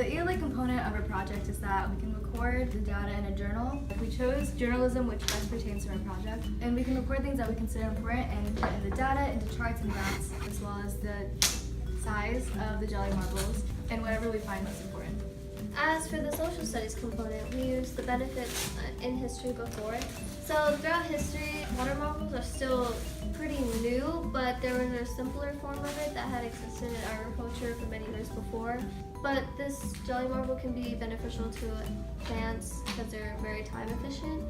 The ELA component of our project is that we can record the data in a journal. We chose journalism, which best pertains to our project. And we can record things that we consider important and put in the data into charts and graphs, as well as the size of the jelly marbles and whatever we find most important. As for the social studies component, we use the benefits in history before. So throughout history, water marbles are still pretty new, but there was a simpler form of it that had existed in agriculture for many years before. But this jelly marble can be beneficial to plants because they're very time efficient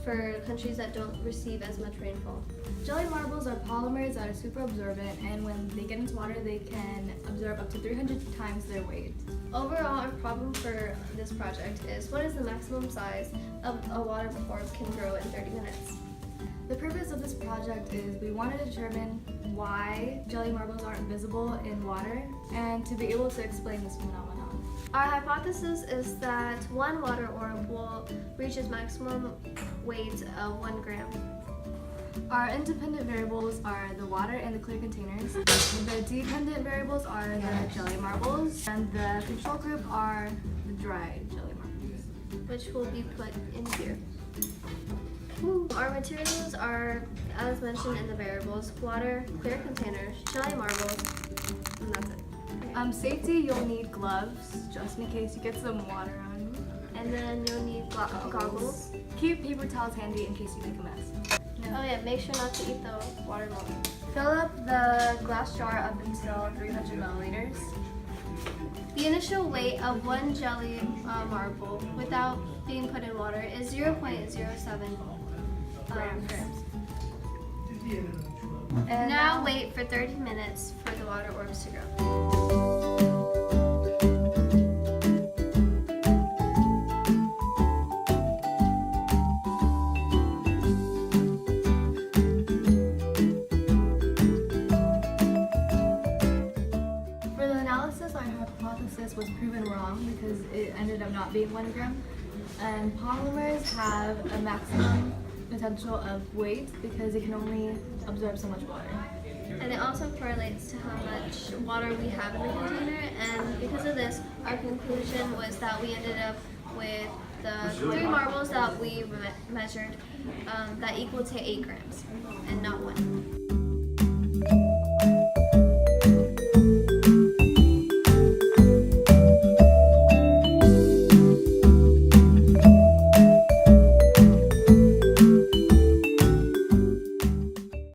for countries that don't receive as much rainfall. Jelly marbles are polymers that are super absorbent, and when they get into water, they can absorb up to 300 times their weight. Overall, our problem for this project is what is the maximum size of a water orb can grow in 30 minutes? The purpose of this project is we want to determine why jelly marbles aren't visible in water and to be able to explain this phenomenon. Our hypothesis is that one water orb will reach its maximum weight of 1 gram. Our independent variables are the water and the clear containers. The dependent variables are the jelly marbles, and the control group are the dry jelly marbles, which will be put in here. Our materials are, as mentioned in the variables, water, clear containers, jelly marbles, and that's it. Safety, you'll need gloves, just in case you get some water on you. And then you'll need goggles. Keep paper towels handy in case you make a mess. Oh yeah, make sure not to eat the watermelon. Fill up the glass jar up until 300 milliliters. The initial weight of one jelly marble without being put in water is 0.07 grams. And now wait for 30 minutes for the water orbs to grow. For the analysis, our hypothesis was proven wrong because it ended up not being 1 gram. And polymers have a maximum potential of weight because it can only absorb so much water. And it also correlates to how much water we have in the container, and because of this, our conclusion was that we ended up with the 3 marbles that we measured that equal to 8 grams and not 1.